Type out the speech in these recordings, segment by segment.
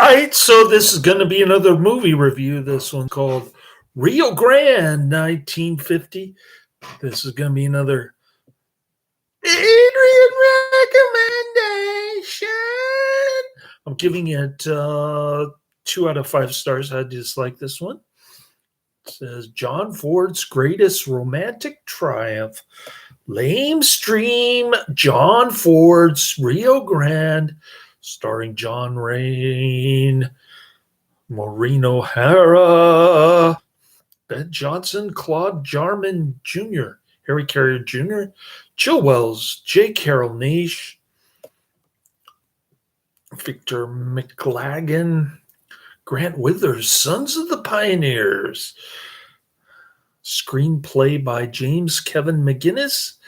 right, so this is going to be another movie review. This one's called Rio Grande, 1950. This is going to be another Adrian recommendation. I'm giving it 2 out of 5 stars. I just like this one. It says John Ford's greatest romantic triumph. Lamestream John Ford's Rio Grande, starring John Rain, Maureen O'Hara, Ben Johnson, Claude Jarman Jr., Harry Carey Jr., Jill Wells, J. Carroll Naish, Victor McLaglen, Grant Withers, Sons of the Pioneers. Screenplay by James Kevin McGinnis,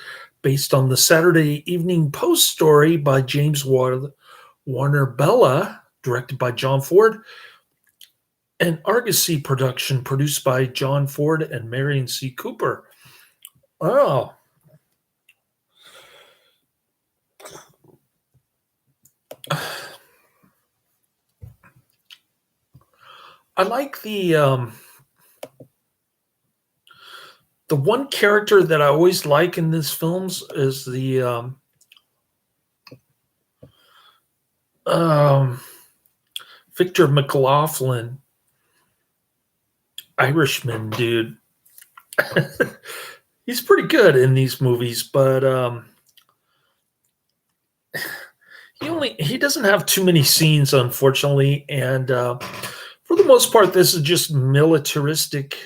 based on the Saturday Evening Post story by James Warner Bella, directed by John Ford, and Argosy production produced by John Ford and Marion C. Cooper. Oh. I like the one character that I always like in these films is the Victor McLaglen, Irishman dude. He's pretty good in these movies, but he doesn't have too many scenes, unfortunately, and for the most part, this is just militaristic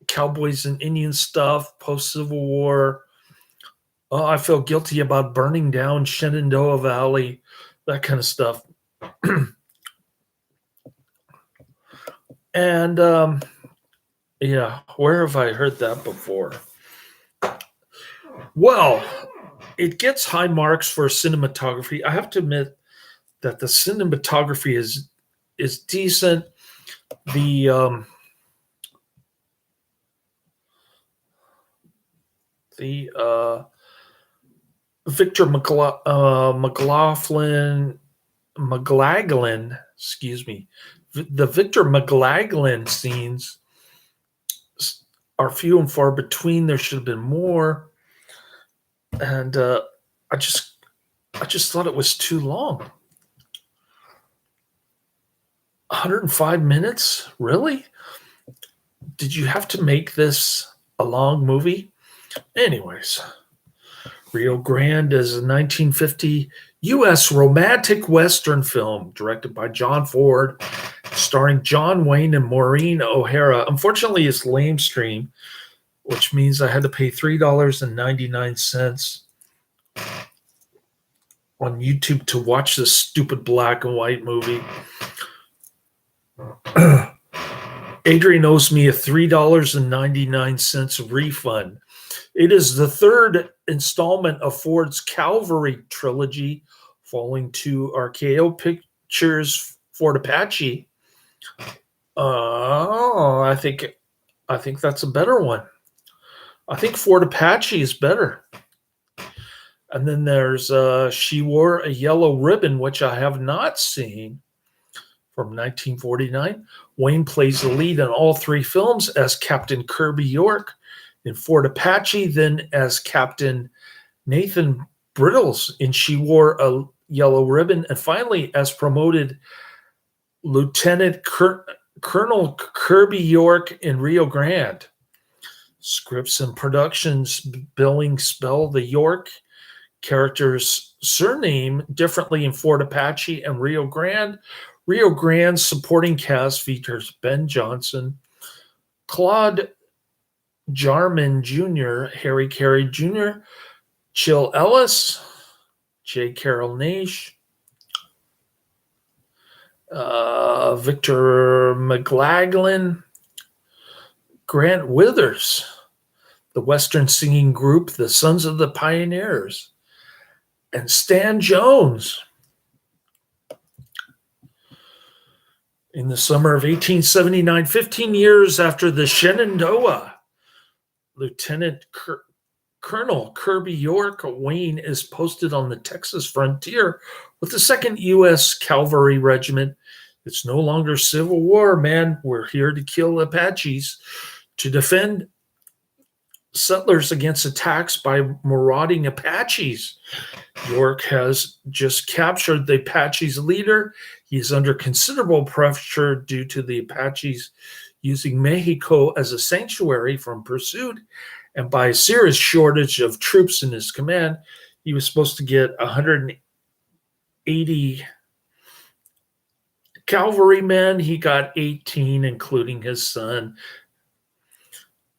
cowboys and Indian stuff, post-Civil War. Oh, I feel guilty about burning down Shenandoah Valley, that kind of stuff. And yeah, where have I heard that before? Well, it gets high marks for cinematography. I have to admit that the cinematography is decent. The Victor McLaglen, excuse me, the Victor McLaglen scenes are few and far between. There should have been more, and I just thought it was too long. 105 minutes, really? Did you have to make this a long movie? Anyways, Rio Grande is a 1950 U.S. romantic Western film directed by John Ford, starring John Wayne and Maureen O'Hara. Unfortunately, it's lamestream, which means I had to pay $3.99 on YouTube to watch this stupid black and white movie. Adrian owes me a $3.99 refund. It is the third installment of Ford's Calvary trilogy, following to RKO Pictures' Ford Apache. Oh, I think that's a better one. I think Ford Apache is better. And then there's She Wore a Yellow Ribbon, which I have not seen, from 1949. Wayne plays the lead in all 3 films as Captain Kirby York in Ford Apache, then as Captain Nathan Brittles in She Wore a Yellow Ribbon, and finally as promoted Lieutenant Colonel Kirby York in Rio Grande. Scripts and productions billing spell the York character's surname differently in Ford Apache and Rio Grande. Rio Grande's supporting cast features Ben Johnson, Claude Jarman Jr., Harry Carey Jr., Jill Ellis, J. Carroll Naish, Victor McLaglen, Grant Withers, the Western singing group the Sons of the Pioneers, and Stan Jones. In the summer of 1879, 15 years after the Shenandoah, Lieutenant Colonel Kirby York Wayne is posted on the Texas frontier with the 2nd U.S. Cavalry Regiment. It's no longer Civil War, man. We're here to kill Apaches, to defend settlers against attacks by marauding Apaches. York has just captured the Apaches' leader. He is under considerable pressure due to the Apaches using Mexico as a sanctuary from pursuit, and by a serious shortage of troops in his command. He was supposed to get 180 cavalrymen. He got 18, including his son.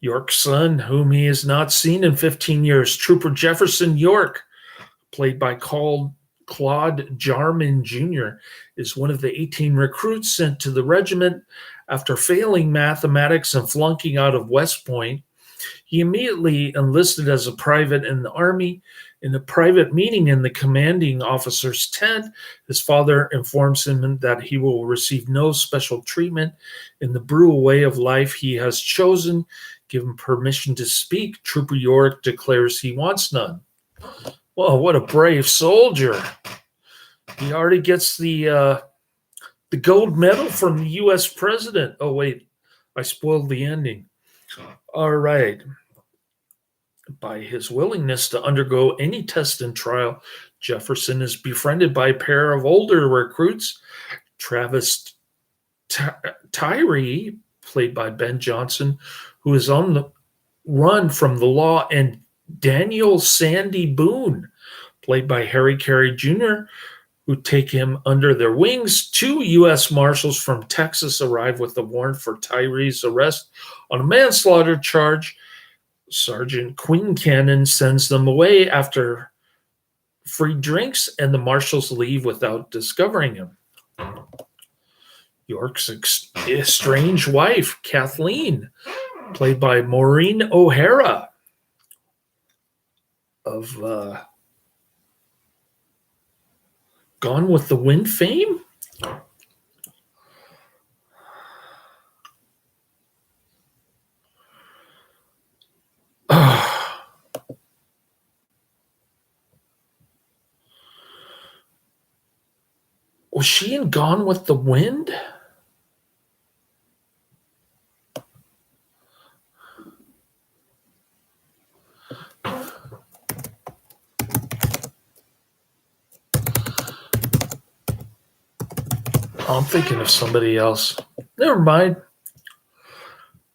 York's son, whom he has not seen in 15 years, Trooper Jefferson York, played by Claude Jarman Jr., is one of the 18 recruits sent to the regiment after failing mathematics and flunking out of West Point. He immediately enlisted as a private in the Army. In a private meeting in the commanding officer's tent, his father informs him that he will receive no special treatment in the brutal way of life he has chosen. Given permission to speak, Trooper York declares he wants none. Well, what a brave soldier. He already gets the gold medal from the U.S. president. Oh, wait, I spoiled the ending. All right. By his willingness to undergo any test and trial, Jefferson is befriended by a pair of older recruits, Travis Tyree, played by Ben Johnson, who is on the run from the law, and Daniel Sandy Boone, played by Harry Carey Jr., who take him under their wings. 2 U.S. Marshals from Texas arrive with a warrant for Tyree's arrest on a manslaughter charge. Sergeant Quincannon sends them away after free drinks, and the Marshals leave without discovering him. York's estranged wife, Kathleen, played by Maureen O'Hara of Gone with the Wind fame. Was she in Gone with the Wind? I'm thinking of somebody else. Never mind.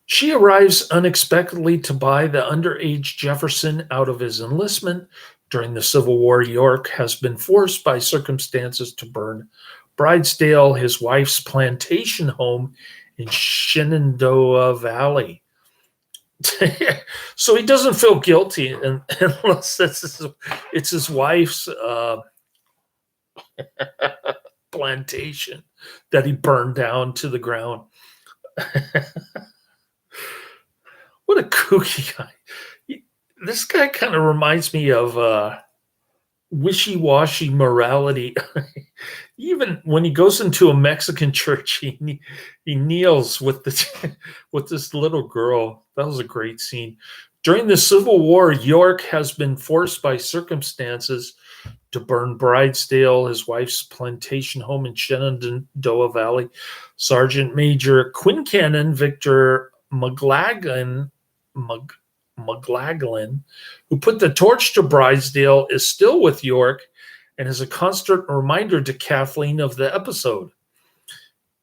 She arrives unexpectedly to buy the underage Jefferson out of his enlistment. During the Civil War, York has been forced by circumstances to burn Bridesdale, his wife's plantation home in Shenandoah Valley. So he doesn't feel guilty unless it's his wife's plantation that he burned down to the ground. What a kooky guy. This guy kind of reminds me of wishy-washy morality. Even when he goes into a Mexican church, he kneels with this little girl. That was a great scene. During the Civil War, York has been forced by circumstances to burn Bridesdale, his wife's plantation home in Shenandoah Valley. Sergeant Major Quincannon Victor McLaglen, who put the torch to Bridesdale, is still with York and is a constant reminder to Kathleen of the episode.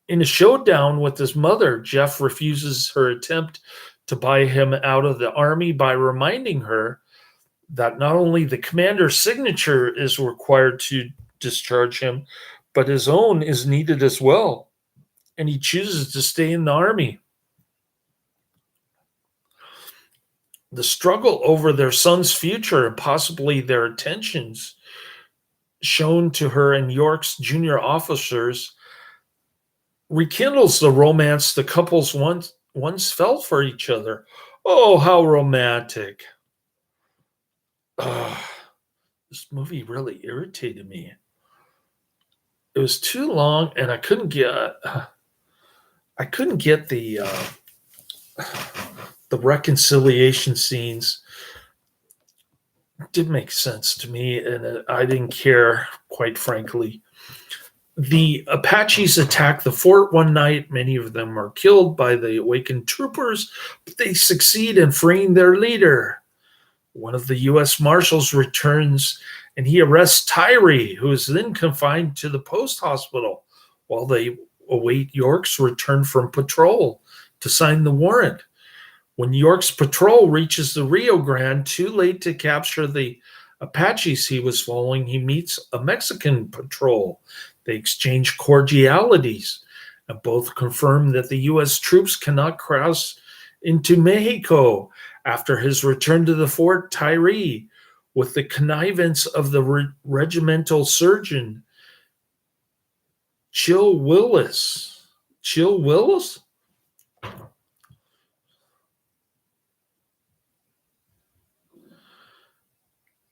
In a showdown with his mother, Jeff refuses her attempt to buy him out of the Army by reminding her that not only the commander's signature is required to discharge him, but his own is needed as well. And he chooses to stay in the Army. The struggle over their son's future and possibly their attentions shown to her and York's junior officers rekindles the romance the couples once felt for each other. Oh, how romantic. This movie really irritated me. It was too long, and I couldn't get the reconciliation scenes. did make sense to me, and I didn't care, quite frankly. The Apaches attack the fort one night. Many of them are killed by the awakened troopers, but they succeed in freeing their leader. One of the U.S. Marshals returns and he arrests Tyree, who is then confined to the post hospital while they await York's return from patrol to sign the warrant. When York's patrol reaches the Rio Grande, too late to capture the Apaches he was following, he meets a Mexican patrol. They exchange cordialities, and both confirm that the U.S. troops cannot cross into Mexico. After his return to the fort, Tyree, with the connivance of the regimental surgeon, Chill Willis,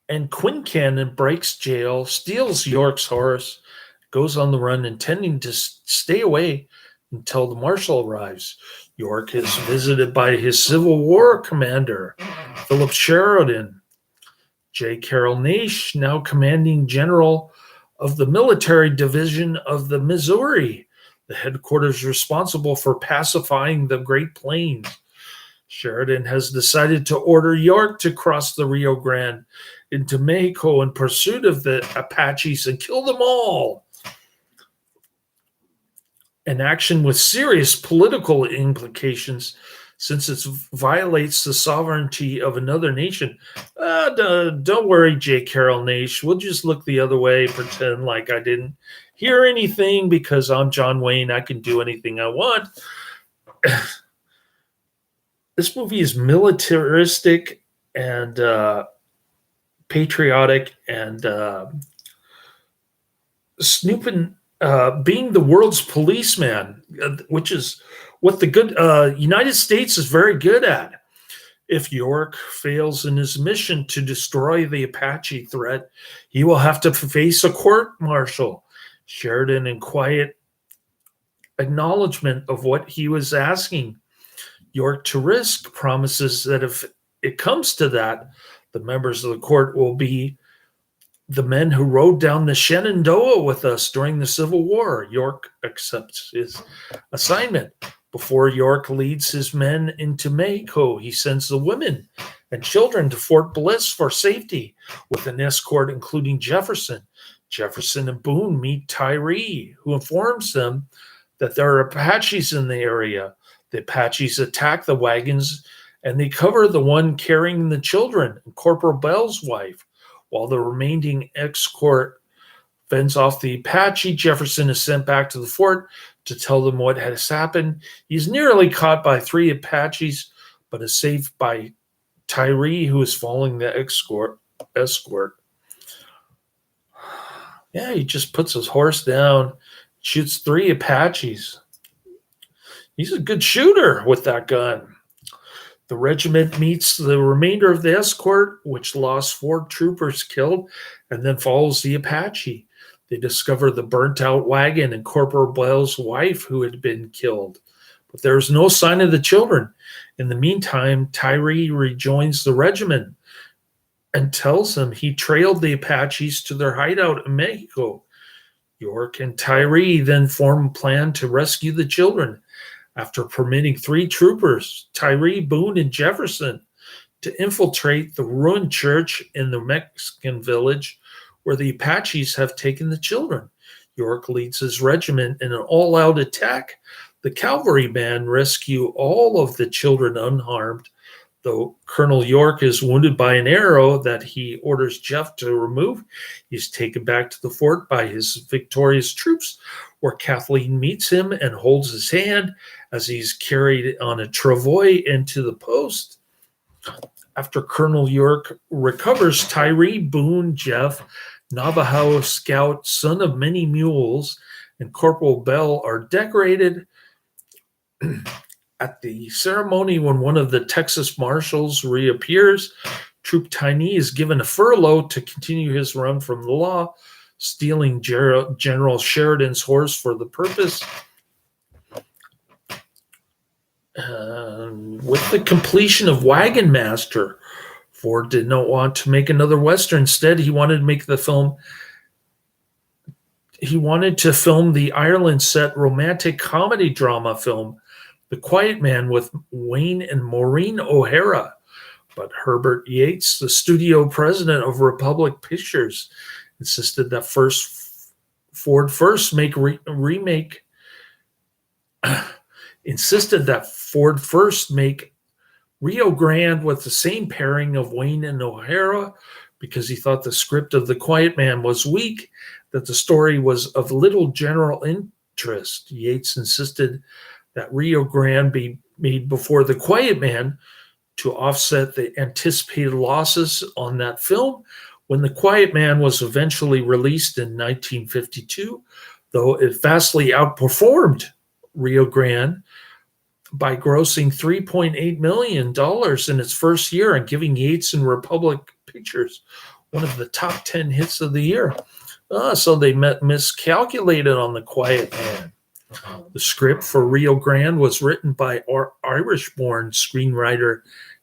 and Quincannon breaks jail, steals York's horse, goes on the run, intending to stay away until the marshal arrives. York is visited by his Civil War commander, Philip Sheridan. J. Carroll Naish, now commanding general of the military division of the Missouri, the headquarters responsible for pacifying the Great Plains. Sheridan has decided to order York to cross the Rio Grande into Mexico in pursuit of the Apaches and kill them all. An action with serious political implications since it violates the sovereignty of another nation. Don't worry, J. Carroll Naish. We'll just look the other way, pretend like I didn't hear anything because I'm John Wayne. I can do anything I want. This movie is militaristic and patriotic and snooping, being the world's policeman, which is what the good United States is very good at. If York fails in his mission to destroy the Apache threat, he will have to face a court-martial. Sheridan, in quiet acknowledgement of what he was asking York to risk, promises that if it comes to that, the members of the court will be the men who rode down the Shenandoah with us during the Civil War. York accepts his assignment. Before York leads his men into Mexico, he sends the women and children to Fort Bliss for safety with an escort including Jefferson. Jefferson and Boone meet Tyree, who informs them that there are Apaches in the area. The Apaches attack the wagons and they cover the one carrying the children and Corporal Bell's wife. While the remaining escort fends off the Apache, Jefferson is sent back to the fort to tell them what has happened. He's nearly caught by 3 Apaches, but is saved by Tyree, who is following the escort. Yeah, he just puts his horse down, shoots 3 Apaches. He's a good shooter with that gun. The regiment meets the remainder of the escort, which lost 4 troopers killed, and then follows the Apache. They discover the burnt-out wagon and Corporal Bell's wife who had been killed. But there is no sign of the children. In the meantime, Tyree rejoins the regiment and tells them he trailed the Apaches to their hideout in Mexico. York and Tyree then form a plan to rescue the children. After permitting 3 troopers, Tyree, Boone, and Jefferson, to infiltrate the ruined church in the Mexican village where the Apaches have taken the children. York leads his regiment in an all-out attack. The cavalry band rescue all of the children unharmed, though Colonel York is wounded by an arrow that he orders Jeff to remove. He's taken back to the fort by his victorious troops, where Kathleen meets him and holds his hand as he's carried on a travois into the post. After Colonel York recovers, Tyree, Boone, Jeff, Navajo scout, son of many mules, and Corporal Bell are decorated. At the ceremony, when one of the Texas Marshals reappears, Troop Tiny is given a furlough to continue his run from the law, stealing General Sheridan's horse for the purpose. With the completion of Wagon Master Ford did not want to make another Western. Instead, he wanted to make the film. He wanted to film the Ireland set romantic comedy drama film, The Quiet Man, with Wayne and Maureen O'Hara. But Herbert Yates, the studio president of Republic Pictures, insisted that Ford first make remake insisted that Ford first make Rio Grande with the same pairing of Wayne and O'Hara because he thought the script of The Quiet Man was weak, that the story was of little general interest. Yates insisted that Rio Grande be made before The Quiet Man to offset the anticipated losses on that film. When The Quiet Man was eventually released in 1952, though it vastly outperformed Rio Grande by grossing $3.8 million in its first year and giving Yates and Republic Pictures one of the top 10 hits of the year. So they miscalculated on The Quiet Man. The script for Rio Grande was written by Irish-born screenwriter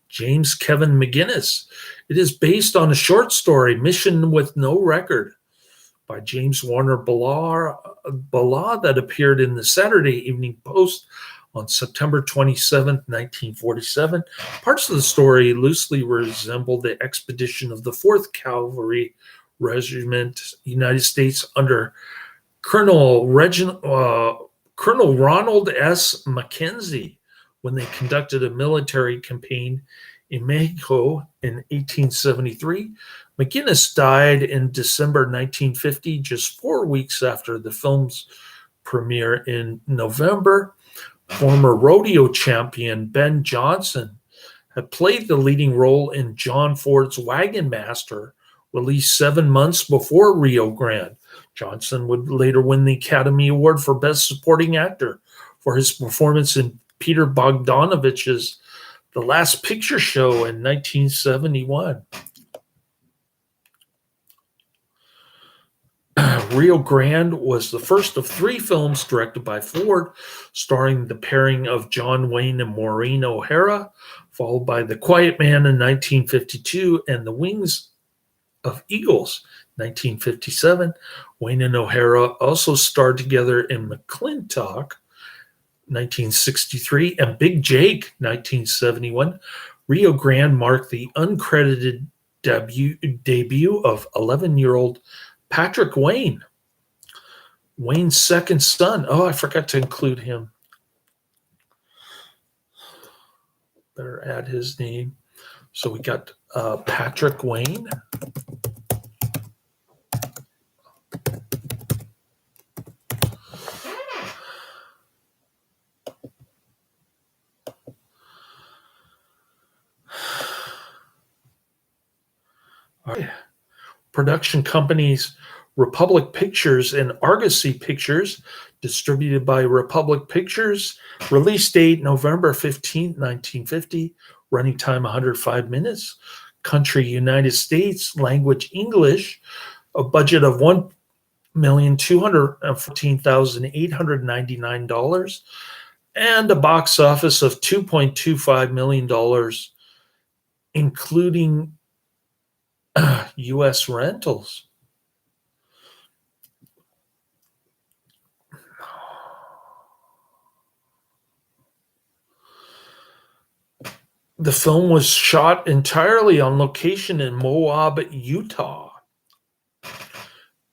James Kevin McGuinness. It is based on a short story, Mission with No Record, by James Warner Ballard that appeared in the Saturday Evening Post on September 27, 1947. Parts of the story loosely resemble the expedition of the 4th Cavalry Regiment, United States, under Colonel Ronald S. Mackenzie, when they conducted a military campaign in Mexico in 1873. McGuinness died in December 1950, just 4 weeks after the film's premiere in November. Former rodeo champion Ben Johnson had played the leading role in John Ford's Wagon Master, released 7 months before Rio Grande. Johnson would later win the Academy Award for Best Supporting Actor for his performance in Peter Bogdanovich's The Last Picture Show in 1971. Rio Grande was the first of 3 films directed by Ford, starring the pairing of John Wayne and Maureen O'Hara, followed by The Quiet Man in 1952 and The Wings of Eagles, 1957. Wayne and O'Hara also starred together in McClintock, 1963, and Big Jake, 1971. Rio Grande marked the uncredited debut of 11-year-old Patrick Wayne, Wayne's second son. Oh, I forgot to include him. Better add his name. So we got Patrick Wayne. All right. Production companies Republic Pictures and Argosy Pictures, distributed by Republic Pictures. Release date November 15, 1950. Running time 105 minutes. Country United States. Language English. A budget of $1,214,899 and a box office of $2.25 million, including U.S. rentals. The film was shot entirely on location in Moab, Utah.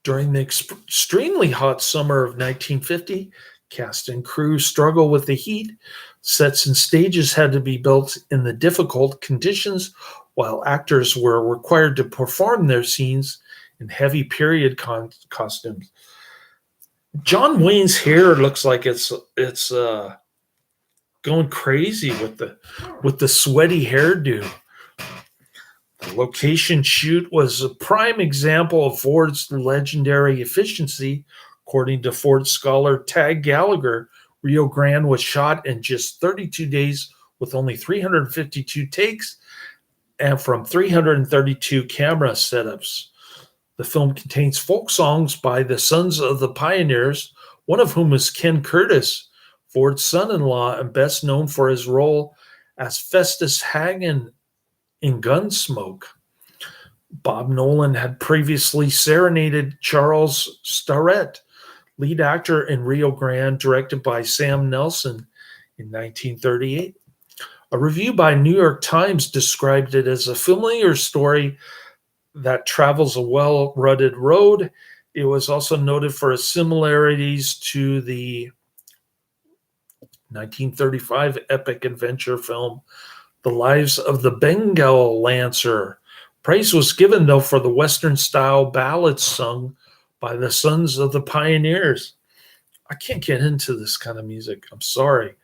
During the extremely hot summer of 1950, cast and crew struggled with the heat. Sets and stages had to be built in the difficult conditions, while actors were required to perform their scenes in heavy period costumes. John Wayne's hair looks like it's going crazy with the sweaty hairdo. The location shoot was a prime example of Ford's legendary efficiency. According to Ford scholar Tag Gallagher, Rio Grande was shot in just 32 days with only 352 takes and from 332 camera setups. The film contains folk songs by the Sons of the Pioneers, one of whom is Ken Curtis, Ford's son-in-law and best known for his role as Festus Hagen in Gunsmoke. Bob Nolan had previously serenaded Charles Starrett, lead actor in Rio Grande, directed by Sam Nelson in 1938. A review by New York Times described it as a familiar story that travels a well-rutted road. It was also noted for its similarities to the 1935 epic adventure film, The Lives of the Bengal Lancer. Praise was given, though, for the Western-style ballads sung by the Sons of the Pioneers. I can't get into this kind of music. I'm sorry.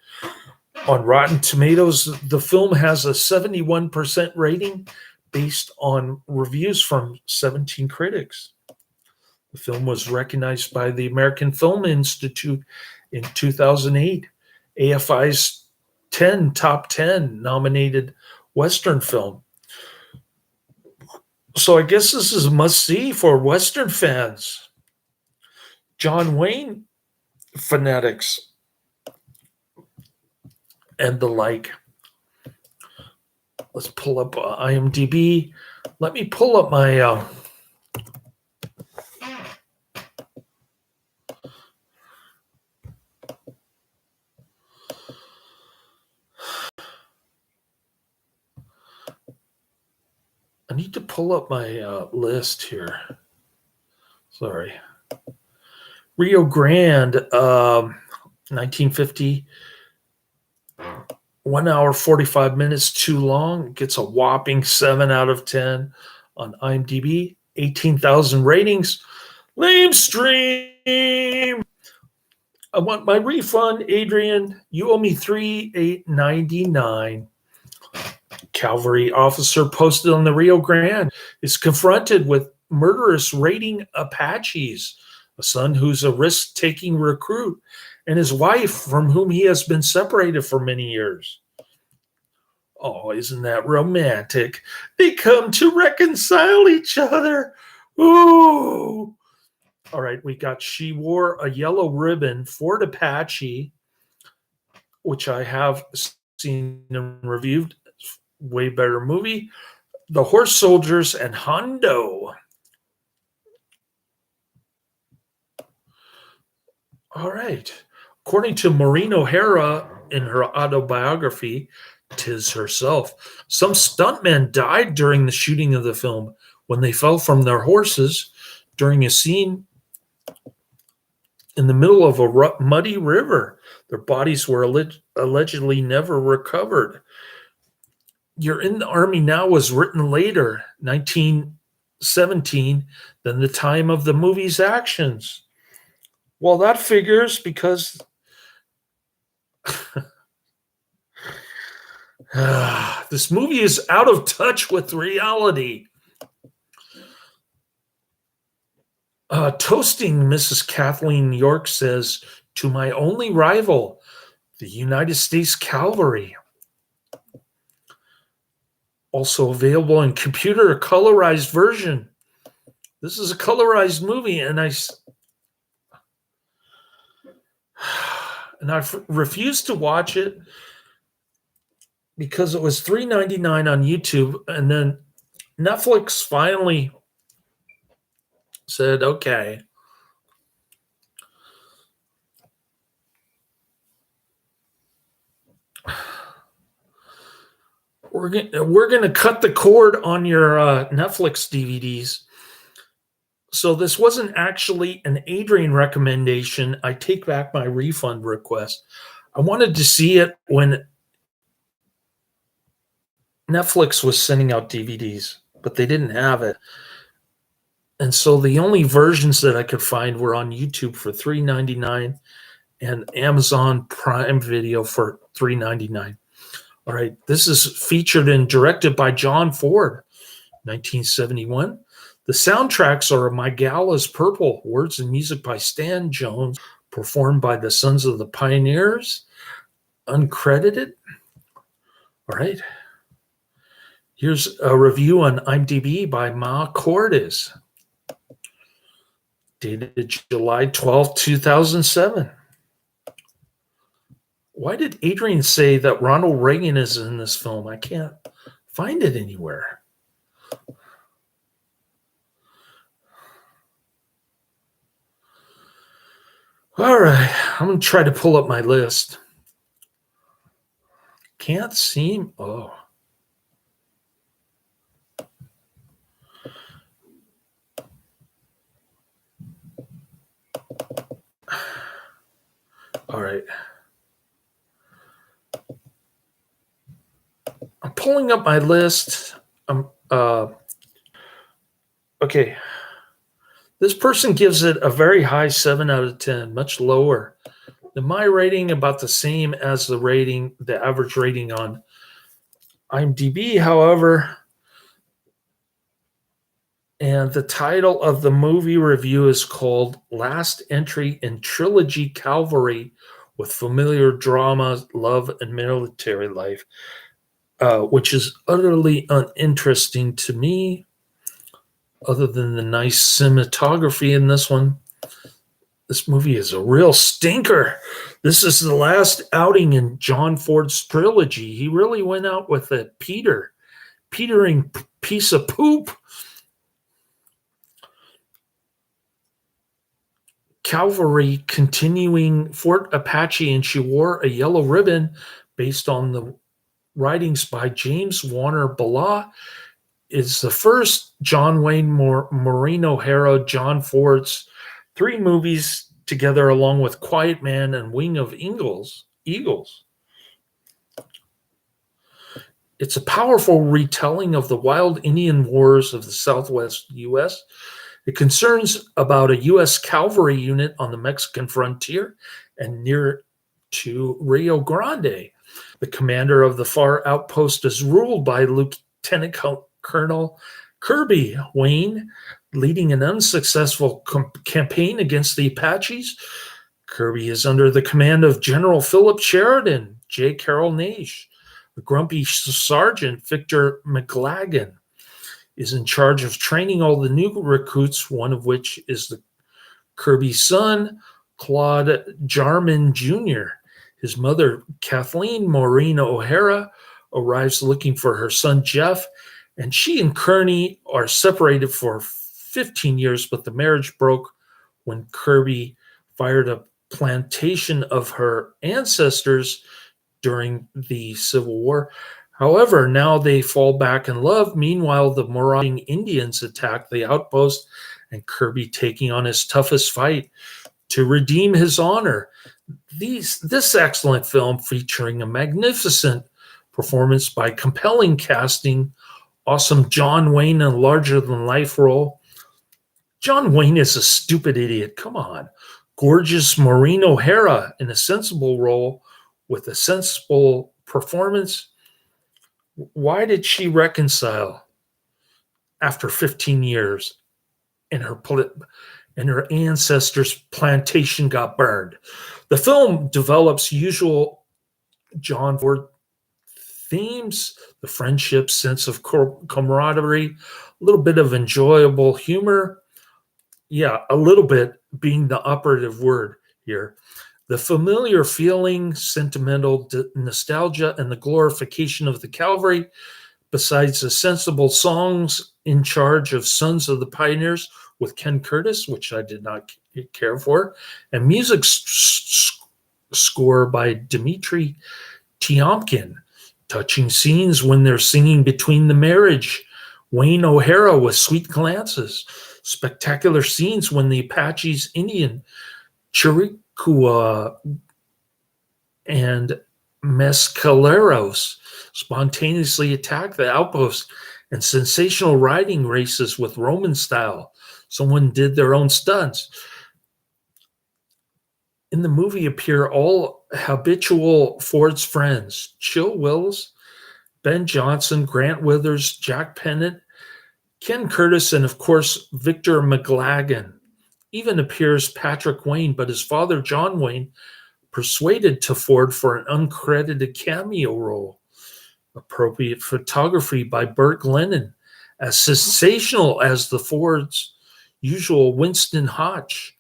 On Rotten Tomatoes, the film has a 71% rating based on reviews from 17 critics. The film was recognized by the American Film Institute in 2008, AFI's top 10 nominated Western film. So I guess this is a must-see for Western fans. John Wayne fanatics and the like. Let's pull up IMDb. Let me pull up my I need to pull up my list here. Sorry. Rio Grande, 1950. 1 hour, 45 minutes too long. It gets a whopping 7 out of 10 on IMDb. 18,000 ratings. Lamestream. I want my refund, Adrian. You owe me $3,899. Cavalry officer posted on the Rio Grande is confronted with murderous raiding Apaches, a son who's a risk-taking recruit, and his wife from whom he has been separated for many years. Oh, isn't that romantic? They come to reconcile each other. Ooh. All right, we got She Wore a Yellow Ribbon, Fort Apache, which I have seen and reviewed. Way better movie. The Horse Soldiers and Hondo. All right. According to Maureen O'Hara in her autobiography, "'Tis Herself," some stuntmen died during the shooting of the film when they fell from their horses during a scene in the middle of a muddy river. Their bodies were allegedly never recovered. You're in the Army Now was written later, 1917, than the time of the movie's actions. Well, that figures because this movie is out of touch with reality. Toasting Mrs. Kathleen York says, "To my only rival, the United States Cavalry." Also available in computer colorized version. This is a colorized movie, and I refused to watch it because it was $3.99 on YouTube, and then Netflix finally said, "Okay." We're gonna cut the cord on your Netflix DVDs. So this wasn't actually an Adrian recommendation. I take back my refund request. I wanted to see it when Netflix was sending out DVDs, but they didn't have it. And so the only versions that I could find were on YouTube for $3.99 and Amazon Prime Video for $3.99. All right, this is featured and directed by John Ford, 1971. The soundtracks are My Gal is Purple, words and music by Stan Jones, performed by the Sons of the Pioneers, uncredited. All right. Here's a review on IMDb by Ma Cordes, dated July 12, 2007. Why did Adrian say that Ronald Reagan is in this film? I can't find it anywhere. All right, I'm going to try to pull up my list. Can't seem. Oh. All right. I'm pulling up my list. Okay. This person gives it a very high 7 out of 10, much lower than my rating, about the same as the average rating on IMDb, however. And the title of the movie review is called Last Entry in Trilogy Calvary with Familiar Drama, Love, and Military Life, which is utterly uninteresting to me, other than the nice cinematography in this one. This movie is a real stinker. This is the last outing in John Ford's trilogy. He really went out with a petering piece of poop. Calvary continuing Fort Apache, and She Wore a Yellow Ribbon, based on the writings by James Warner Bala, is the first John Wayne, Maureen O'Hara, John Ford's 3 movies together, along with Quiet Man and Wing of Eagles. It's a powerful retelling of the wild Indian wars of the Southwest U.S. It concerns about a U.S. cavalry unit on the Mexican frontier and near to Rio Grande. The commander of the far outpost is ruled by Lieutenant Colonel Kirby Wayne, leading an unsuccessful campaign against the Apaches. Kirby is under the command of General Philip Sheridan, J. Carroll Naish. The grumpy Sergeant Victor McLaglen is in charge of training all the new recruits, one of which is the Kirby's son, Claude Jarman Jr. His mother, Kathleen Maureen O'Hara, arrives looking for her son, Jeff, and she and Kearney are separated for 15 years, but the marriage broke when Kirby fired a plantation of her ancestors during the Civil War. However, now they fall back in love. Meanwhile, the marauding Indians attack the outpost, and Kirby taking on his toughest fight to redeem his honor. This excellent film, featuring a magnificent performance by compelling casting, awesome John Wayne in a larger-than-life role. John Wayne is a stupid idiot. Come on. Gorgeous Maureen O'Hara in a sensible role with a sensible performance. Why did she reconcile after 15 years and her ancestors' plantation got burned? The film develops usual John Ford themes, the friendship, sense of camaraderie, a little bit of enjoyable humor. Yeah, a little bit being the operative word here. The familiar feeling, sentimental nostalgia, and the glorification of the cavalry, besides the sensible songs in charge of Sons of the Pioneers with Ken Curtis, which I did not care for, and music score by Dmitri Tiomkin. Touching scenes when they're singing Between the Marriage, Wayne O'Hara with sweet glances. Spectacular scenes when the Apaches, Indian, Chiricahua, and Mescaleros spontaneously attack the outpost, and sensational riding races with Roman style. Someone did their own stunts. In the movie appear all habitual Ford's friends: Chill Wills, Ben Johnson, Grant Withers, Jack Pennant, Ken Curtis, and of course, Victor McLaglen. Even appears Patrick Wayne, but his father, John Wayne, persuaded to Ford for an uncredited cameo role. Appropriate photography by Burt Glennon, as sensational as the Ford's usual Winston Hodge.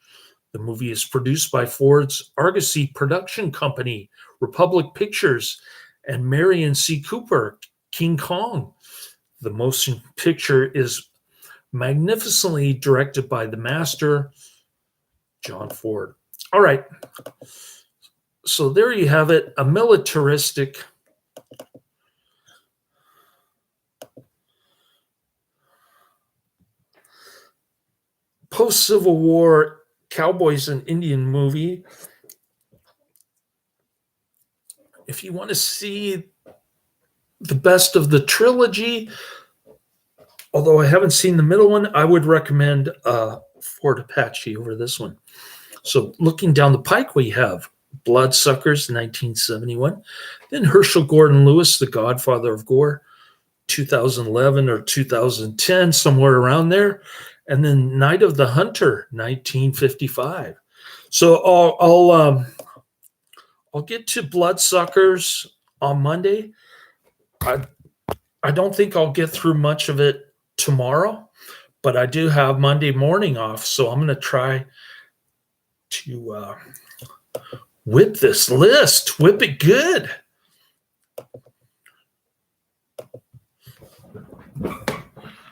The movie is produced by Ford's Argosy production company, Republic Pictures, and Marion C. Cooper, King Kong. The motion picture is magnificently directed by the master, John Ford. All right. So there you have it, a militaristic post-Civil War cowboys and Indian movie. If you want to see the best of the trilogy, although I haven't seen the middle one, I would recommend Fort Apache over this one. So looking down the pike, we have Bloodsuckers, 1971. Then Herschel Gordon Lewis, The Godfather of Gore, 2011 or 2010, somewhere around there. And then Night of the Hunter, 1955. So I'll get to Bloodsuckers on Monday. I don't think I'll get through much of it tomorrow, but I do have Monday morning off, so I'm going to try to whip this list, whip it good.